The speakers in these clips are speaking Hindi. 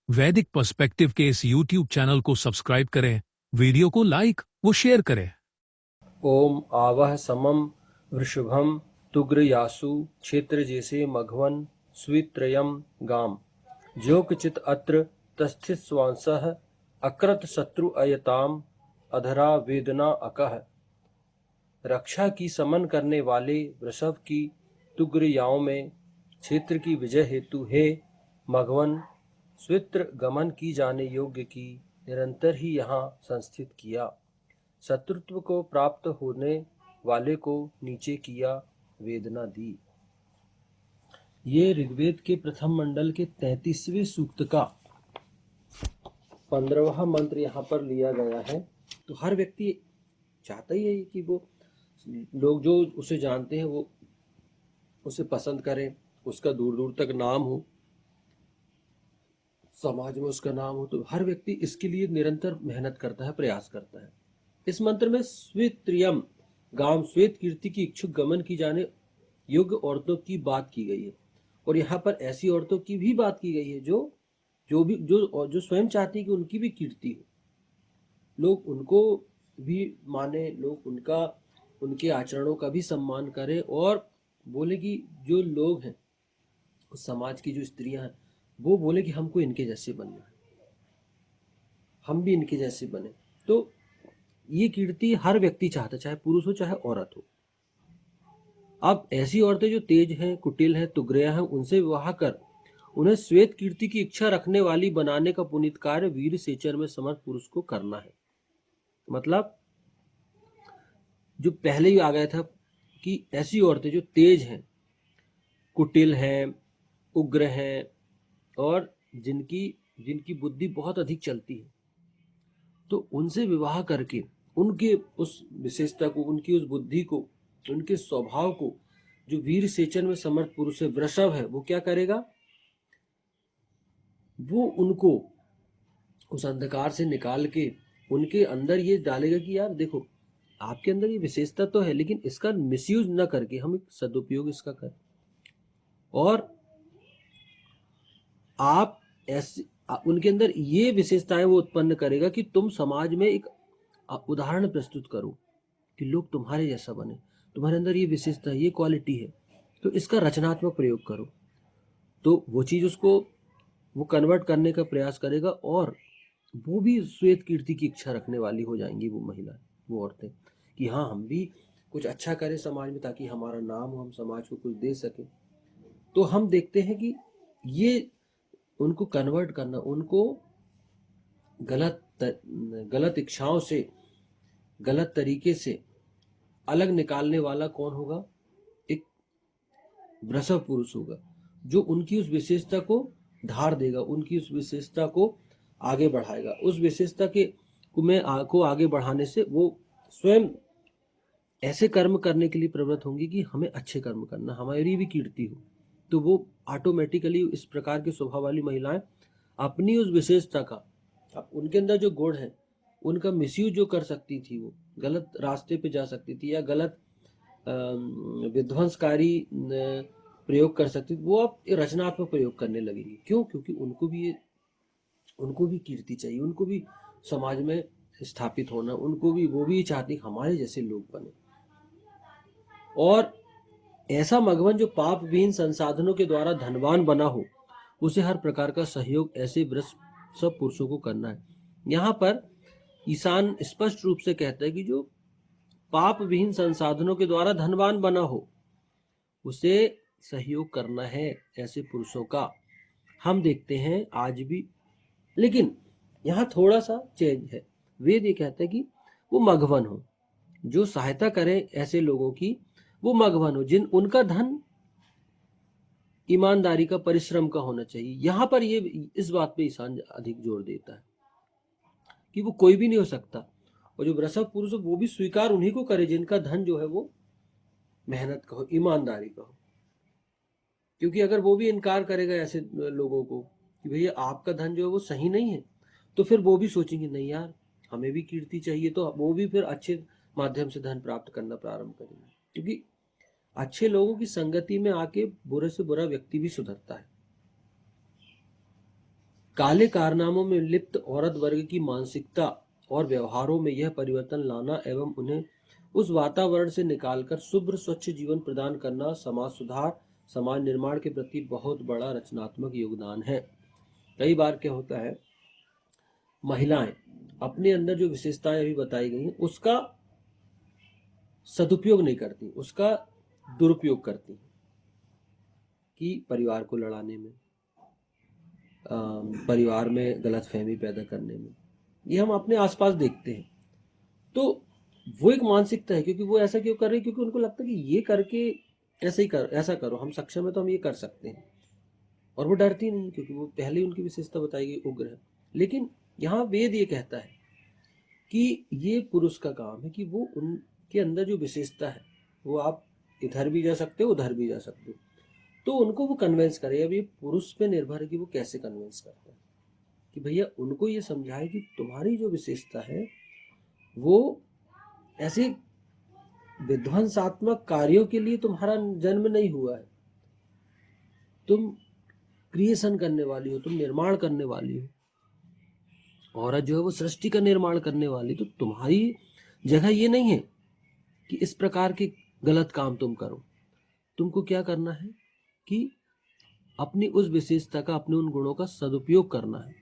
वैदिक पर्सपेक्टिव के इस YouTube चैनल को सब्सक्राइब करें, वीडियो को लाइक व शेयर करें। ओम आवह समम वृषभम तुग्रयासु क्षेत्र जैसे मघवन स्वित्रयम गाम ज्यो किचित अत्र तस्थित स्वांसः अकृत शत्रु अयताम अधरा वेदना अकह। रक्षा की समन करने वाले वृषभ की तुग्रयाओं में क्षेत्र की विजय हेतु हे मघवन स्वित्र गमन की जाने योग्य की निरंतर ही यहाँ संस्थित किया। शत्रुत्व को प्राप्त होने वाले को नीचे किया, वेदना दी। ये ऋग्वेद के प्रथम मंडल के 33वें सूक्त का 15वां मंत्र यहाँ पर लिया गया है। तो हर व्यक्ति चाहता ही है कि वो लोग जो उसे जानते हैं वो उसे पसंद करें, उसका दूर दूर तक नाम हो, समाज में उसका नाम हो। तो हर व्यक्ति इसके लिए निरंतर मेहनत करता है, प्रयास करता है। इस मंत्र में स्वित्रियम गांव श्वेत कीर्ति की इच्छुक गमन की जाने योग्य औरतों की बात की गई है। और यहाँ पर ऐसी औरतों की भी बात की गई है जो स्वयं चाहती है कि उनकी भी कीर्ति हो, लोग उनको भी माने, लोग उनके आचरणों का भी सम्मान करें और बोले कि जो लोग हैं उस समाज की जो स्त्रियां हैं वो बोले कि हमको इनके जैसे बनना है, हम भी इनके जैसे बने। तो ये कीर्ति हर व्यक्ति चाहता, चाहे पुरुष हो चाहे औरत हो। अब ऐसी औरतें जो तेज हैं, कुटिल हैं, तुगरिया हैं, उनसे विवाह कर उन्हें श्वेत कीर्ति की इच्छा रखने वाली बनाने का पुनीत कार्य वीर सेचर में समर्थ पुरुष को करना है। मतलब जो पहले ही आ गया था कि ऐसी औरतें जो तेज हैं, कुटिल हैं, उग्र हैं और जिनकी जिनकी बुद्धि बहुत अधिक चलती है, तो उनसे विवाह करके उनके उस विशेषता को, उनकी उस बुद्धि को, उनके स्वभाव को जो वीर सेचन में समर्थ पुरुष है, वृषभ है, वो क्या करेगा, वो उनको उस अंधकार से निकाल के उनके अंदर ये डालेगा कि यार देखो, आपके अंदर ये विशेषता तो है, लेकिन इसका मिसयूज न करके हम एक सदुपयोग इसका करें। और आप ऐसे उनके अंदर ये विशेषताएं वो उत्पन्न करेगा कि तुम समाज में एक उदाहरण प्रस्तुत करो कि लोग तुम्हारे जैसा बने, तुम्हारे अंदर ये विशेषता, ये क्वालिटी है, तो इसका रचनात्मक प्रयोग करो। तो वो चीज उसको वो कन्वर्ट करने का प्रयास करेगा और वो भी श्वेत कीर्ति की इच्छा रखने वाली हो जाएंगी, वो महिला, वो औरतें, कि हाँ हम भी कुछ अच्छा करें समाज में ताकि हमारा नाम हो, हम समाज को कुछ दे सके। तो हम देखते हैं कि ये उनको कन्वर्ट करना, उनको गलत इच्छाओं से, गलत तरीके से अलग निकालने वाला कौन होगा, एक वृषभ पुरुष होगा, जो उनकी उस विशेषता को धार देगा, उनकी उस विशेषता को आगे बढ़ाएगा। उस विशेषता के को आगे बढ़ाने से वो स्वयं ऐसे कर्म करने के लिए प्रवृत्त होंगी कि हमें अच्छे कर्म करना, हमारी भी कीर्ति हो। तो वो ऑटोमेटिकली इस प्रकार के स्वभाव वाली महिलाएं अपनी उस विशेषता का, उनके अंदर जो गुण है उनका मिसयूज जो कर सकती थी, वो गलत रास्ते पे जा सकती थी या गलत विध्वंसकारी प्रयोग कर सकती थी, वो अब रचनात्मक प्रयोग करने लगेगी। क्यों? क्योंकि उनको भी कीर्ति चाहिए, उनको भी समाज में स्थापित होना, उनको भी, वो भी चाहती हमारे जैसे लोग बने। और ऐसा मघवन जो पाप विहीन संसाधनों के द्वारा धनवान बना हो, उसे हर प्रकार का सहयोग ऐसे सब पुरुषों को करना है। यहाँ पर ईशान स्पष्ट रूप से कहता है कि जो पाप विहीन संसाधनों के द्वारा धनवान बना हो, उसे सहयोग करना है ऐसे पुरुषों का। हम देखते हैं आज भी, लेकिन यहाँ थोड़ा सा चेंज है। वेद ये कहता है कि वो मघवन हो, जो सहायता करे ऐसे लोगों की, वो मघवन हो, जिन उनका धन ईमानदारी का, परिश्रम का होना चाहिए। यहाँ पर ये इस बात पे ईशान अधिक जोर देता है कि वो कोई भी नहीं हो सकता, और जो वृषभ पुरुष हो वो भी स्वीकार उन्हीं को करे जिनका धन जो है वो मेहनत का हो, ईमानदारी का हो। क्योंकि अगर वो भी इनकार करेगा ऐसे लोगों को कि भैया आपका धन जो है वो सही नहीं है, तो फिर वो भी सोचेंगे नहीं यार हमें भी कीर्ति चाहिए, तो वो भी फिर अच्छे माध्यम से धन प्राप्त करना प्रारंभ करेंगे। क्योंकि अच्छे लोगों की संगति में आके बुरे से बुरा व्यक्ति भी सुधरता है। काले कारनामों में लिप्त औरत वर्ग की मानसिकता और व्यवहारों में यह परिवर्तन लाना एवं उन्हें उस वातावरण से निकालकर शुभ्र स्वच्छ जीवन प्रदान करना समाज सुधार समाज निर्माण के प्रति बहुत बड़ा रचनात्मक योगदान है। कई बार क्या होता है, महिलाएं अपने अंदर जो विशेषताएं अभी बताई गई हैं उसका सदुपयोग नहीं करती, उसका दुरुपयोग करती कि परिवार को लड़ाने में, परिवार में गलतफहमी पैदा करने में। ये हम अपने आसपास देखते हैं। तो वो एक मानसिकता है, क्योंकि वो ऐसा क्यों कर रही है, क्योंकि उनको लगता है कि ये करके ऐसा करो, हम सक्षम है तो हम ये कर सकते हैं। और वो डरती नहीं, क्योंकि वो पहले ही उनकी विशेषता बताई गई उग्र है। लेकिन यहाँ वेद ये कहता है कि ये पुरुष का काम है कि वो उनके अंदर जो विशेषता है वो आप इधर भी जा सकते हो उधर भी जा सकते हो, तो उनको वो कन्विंस करे। अब ये पुरुष पे निर्भर है कि वो कैसे कन्विंस करता है, कि भैया उनको ये समझाए कि तुम्हारी जो विशेषता है वो ऐसे विध्वंसात्मक कार्यों के लिए तुम्हारा जन्म नहीं हुआ है, तुम क्रिएशन करने वाली हो, तुम निर्माण करने वाली हो। औरत जो है वो सृष्टि का निर्माण करने वाली, तो तुम्हारी जगह ये नहीं है कि इस प्रकार के गलत काम तुम करो। तुमको क्या करना है कि अपनी उस विशेषता का, अपने उन गुणों का सदुपयोग करना है।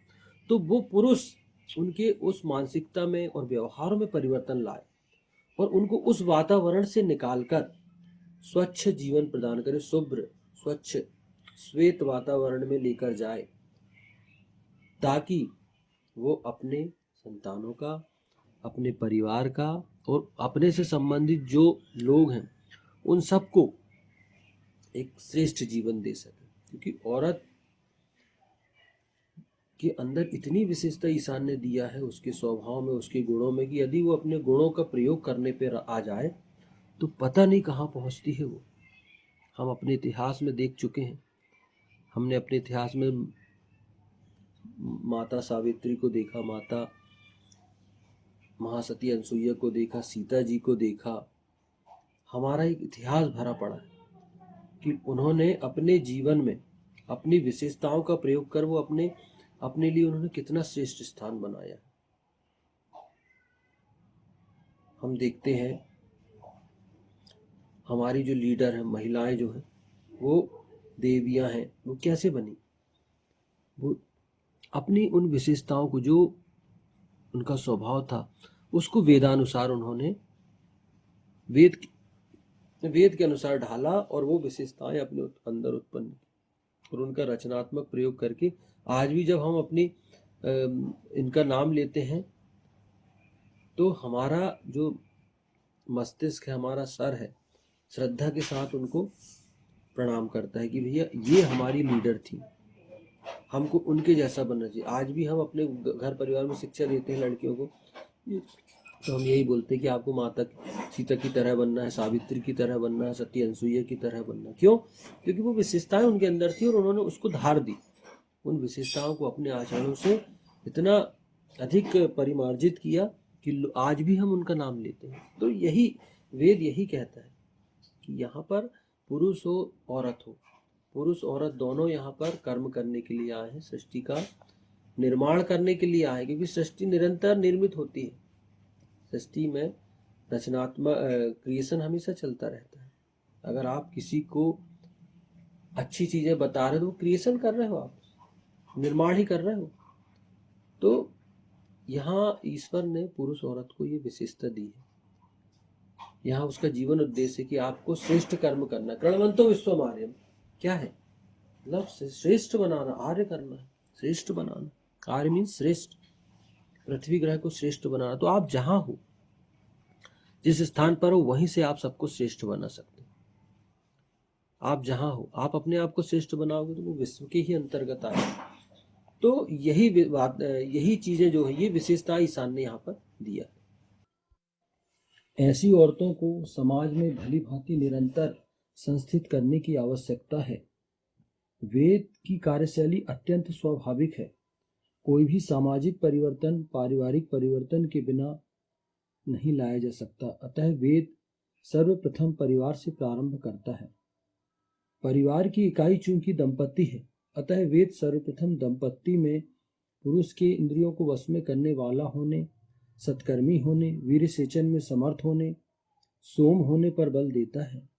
तो वो पुरुष उनके उस मानसिकता में और व्यवहार में परिवर्तन लाए और उनको उस वातावरण से निकालकर स्वच्छ जीवन प्रदान करे, शुभ्र स्वच्छ श्वेत वातावरण में लेकर जाए, ताकि वो अपने संतानों का, अपने परिवार का और अपने से संबंधित जो लोग हैं उन सबको एक श्रेष्ठ जीवन दे सके। क्योंकि औरत के अंदर इतनी विशेषता ईशान ने दिया है उसके स्वभाव में, उसके गुणों में, कि यदि वो अपने गुणों का प्रयोग करने पर आ जाए तो पता नहीं कहाँ पहुँचती है वो। हम अपने इतिहास में देख चुके हैं। हमने अपने इतिहास में माता सावित्री को देखा, माता महासती अनसुईया को देखा, सीता जी को देखा। हमारा एक इतिहास भरा पड़ा है कि उन्होंने अपने जीवन में अपनी विशेषताओं का प्रयोग कर वो अपने लिए उन्होंने कितना श्रेष्ठ स्थान बनाया। हम देखते हैं हमारी जो लीडर है, महिलाएं जो हैं वो देवियां हैं, वो कैसे बनी? वो अपनी उन विशेषताओं को, जो उनका स्वभाव था, उसको वेदानुसार उन्होंने वेद के अनुसार ढाला और वो विशेषताएं अपने अंदर उत्पन्न की। और उनका रचनात्मक प्रयोग करके आज भी जब हम अपनी इनका नाम लेते हैं तो हमारा जो मस्तिष्क है, हमारा सर है, श्रद्धा के साथ उनको प्रणाम करता है कि भैया ये हमारी लीडर थी, हमको उनके जैसा बनना चाहिए। आज भी हम अपने घर परिवार में शिक्षा देते हैं लड़कियों को, तो हम यही बोलते हैं कि आपको माता सीता की तरह बनना है, सावित्री की तरह बनना है, सती अनसुईया की तरह बनना है। क्यों? क्योंकि वो विशेषताएं उनके अंदर थी और उन्होंने उसको धार दी। उन विशेषताओं को अपने आचरणों से इतना अधिक परिमार्जित किया कि आज भी हम उनका नाम लेते हैं। तो यही वेद यही कहता है कि यहाँ पर पुरुष हो औरत हो, पुरुष औरत दोनों यहाँ पर कर्म करने के लिए आए हैं, सृष्टि का निर्माण करने के लिए आए हैं। क्योंकि सृष्टि निरंतर निर्मित होती है, सृष्टि में रचनात्मक क्रिएशन हमेशा चलता रहता है। अगर आप किसी को अच्छी चीजें बता रहे हो तो क्रिएशन कर रहे हो, आप निर्माण ही कर रहे हो। तो यहाँ ईश्वर ने पुरुष औरत को ये विशेषता दी है। यहाँ उसका जीवन उद्देश्य है कि आपको श्रेष्ठ कर्म करना। कर्मवंतो विश्वम आर्यम क्या है? मतलब श्रेष्ठ बनाना, आर्य करना है, श्रेष्ठ बनाना। आर्य मीन श्रेष्ठ, पृथ्वी ग्रह को श्रेष्ठ बनाना। तो आप जहां हो, जिस स्थान पर हो, वहीं से आप सबको श्रेष्ठ बना सकते हो। आप जहां हो, आप अपने आप को श्रेष्ठ बनाओगे तो वो विश्व के ही अंतर्गत आएगा। तो यही बात, यही चीजें जो है, ये विशेषता ईशान ने यहाँ पर दिया है। ऐसी औरतों को समाज में भली भांति निरंतर संस्थित करने की आवश्यकता है। वेद की कार्यशैली अत्यंत स्वाभाविक है। कोई भी सामाजिक परिवर्तन पारिवारिक परिवर्तन के बिना नहीं लाया जा सकता। अतः वेद सर्वप्रथम परिवार से प्रारंभ करता है। परिवार की इकाई चूंकि दंपति है, अतः वेद सर्वप्रथम दंपति में पुरुष के इंद्रियों को वश में करने वाला होने, सत्कर्मी होने, वीर सेचन में समर्थ होने, सोम होने पर बल देता है।